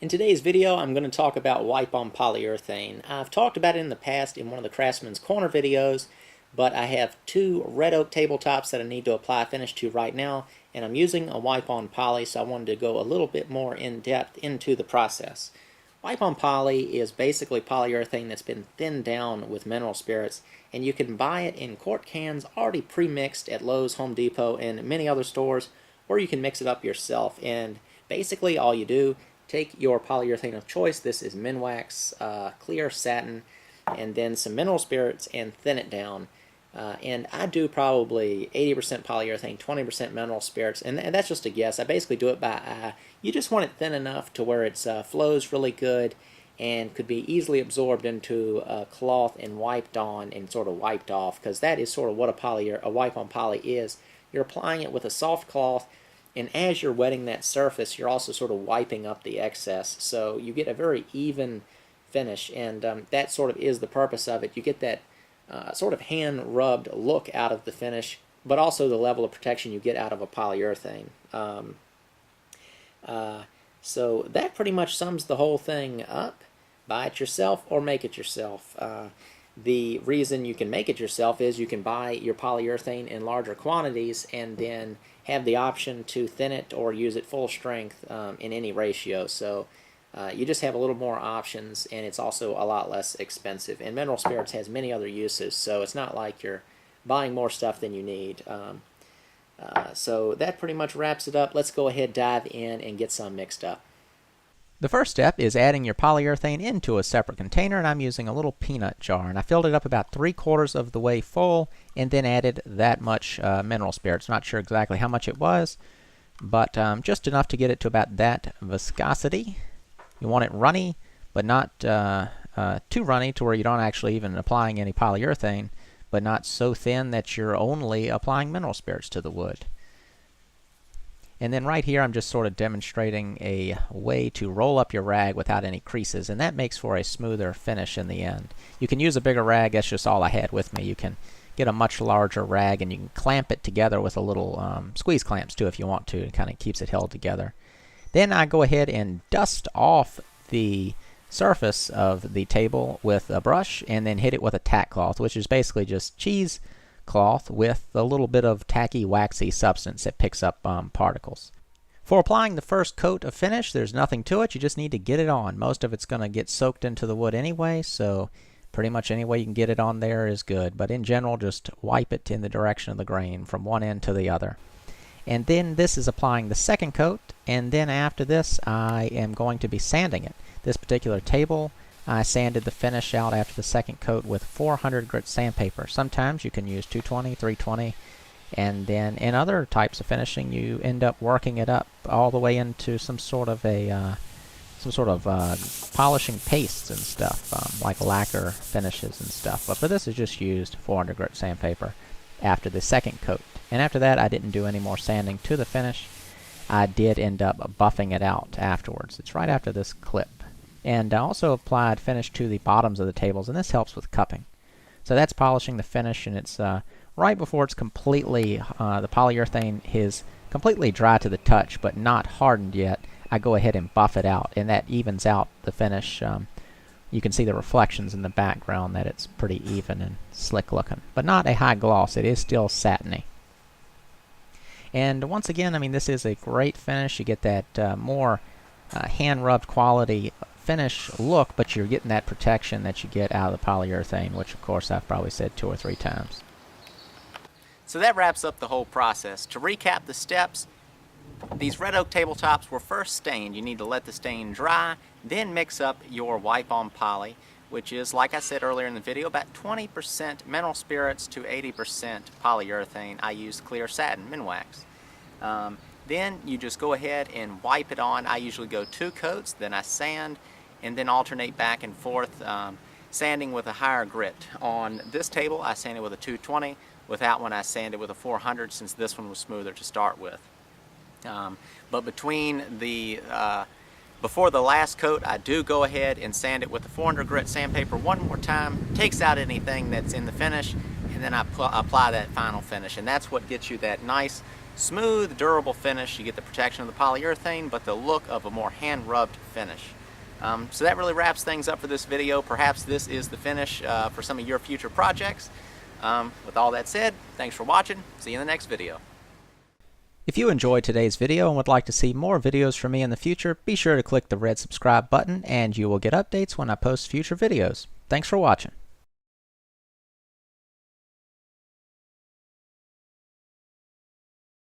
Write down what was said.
In today's video, I'm going to talk about wipe-on polyurethane. I've talked about it in the past in one of the Craftsman's Corner videos, but I have two red oak tabletops that I need to apply finish to right now, and I'm using a wipe-on poly, so I wanted to go a little bit more in depth into the process. Wipe-on poly is basically polyurethane that's been thinned down with mineral spirits, and you can buy it in quart cans already pre-mixed at Lowe's, Home Depot, and many other stores, or you can mix it up yourself. And basically all you do, take your polyurethane of choice. This is Minwax, clear satin, and then some mineral spirits, and thin it down. And I do probably 80% polyurethane, 20% mineral spirits, and that's just a guess. I basically do it by eye. You just want it thin enough to where it flows really good and could be easily absorbed into a cloth and wiped on and sort of wiped off, because that is sort of what a wipe-on poly is. You're applying it with a soft cloth, and as you're wetting that surface, you're also sort of wiping up the excess. So you get a very even finish, and that sort of is the purpose of it. You get that sort of hand-rubbed look out of the finish, but also the level of protection you get out of a polyurethane. So that pretty much sums the whole thing up. Buy it yourself or make it yourself. The reason you can make it yourself is you can buy your polyurethane in larger quantities and then have the option to thin it or use it full strength in any ratio. So you just have a little more options, and it's also a lot less expensive. And mineral spirits has many other uses, so it's not like you're buying more stuff than you need. So that pretty much wraps it up. Let's go ahead, dive in, and get some mixed up. The first step is adding your polyurethane into a separate container, and I'm using a little peanut jar, and I filled it up about 3/4 of the way full and then added that much mineral spirits. Not sure exactly how much it was, but just enough to get it to about that viscosity. You want it runny, but not too runny to where you don't actually even applying any polyurethane, but not so thin that you're only applying mineral spirits to the wood. And then right here I'm just sort of demonstrating a way to roll up your rag without any creases, and that makes for a smoother finish in the end. You can use a bigger rag. That's just all I had with me. You can get a much larger rag and you can clamp it together with a little squeeze clamps too if you want to. It kind of keeps it held together. Then I go ahead and dust off the surface of the table with a brush and then hit it with a tack cloth, which is basically just cheese cloth with a little bit of tacky, waxy substance that picks up particles. For applying the first coat of finish, there's nothing to it. You just need to get it on. Most of it's going to get soaked into the wood anyway, so pretty much any way you can get it on there is good. But in general, just wipe it in the direction of the grain from one end to the other. And then this is applying the second coat, and then after this I am going to be sanding it. This particular table, I sanded the finish out after the second coat with 400 grit sandpaper. Sometimes you can use 220, 320, and then in other types of finishing you end up working it up all the way into some sort of polishing pastes and stuff, like lacquer finishes and stuff. But for this, I just used 400 grit sandpaper after the second coat. And after that, I didn't do any more sanding to the finish. I did end up buffing it out afterwards. It's right after this clip. And I also applied finish to the bottoms of the tables, and this helps with cupping. So that's polishing the finish, and it's right before it's completely, the polyurethane is completely dry to the touch, but not hardened yet. I go ahead and buff it out, and that evens out the finish. You can see the reflections in the background that it's pretty even and slick looking, but not a high gloss. It is still satiny. And once again, I mean, this is a great finish. You get that more hand-rubbed quality finish look, but you're getting that protection that you get out of the polyurethane, which of course I've probably said 2 or 3 times. So that wraps up the whole process. To recap the steps, these red oak tabletops were first stained. You need to let the stain dry, then mix up your wipe-on poly, which is, like I said earlier in the video, about 20% mineral spirits to 80% polyurethane. I used clear satin, Minwax. Then you just go ahead and wipe it on. I usually go 2 coats, then I sand, and then alternate back and forth, sanding with a higher grit. On this table, I sanded with a 220. With that one, I sanded with a 400, since this one was smoother to start with. But between the before the last coat, I do go ahead and sand it with the 400 grit sandpaper one more time. Takes out anything that's in the finish, and then I apply that final finish, and that's what gets you that nice, smooth, durable finish. You get the protection of the polyurethane, but the look of a more hand-rubbed finish. So that really wraps things up for this video. Perhaps this is the finish for some of your future projects. With all that said, thanks for watching. See you in the next video. If you enjoyed today's video and would like to see more videos from me in the future, be sure to click the red subscribe button and you will get updates when I post future videos. Thanks for watching.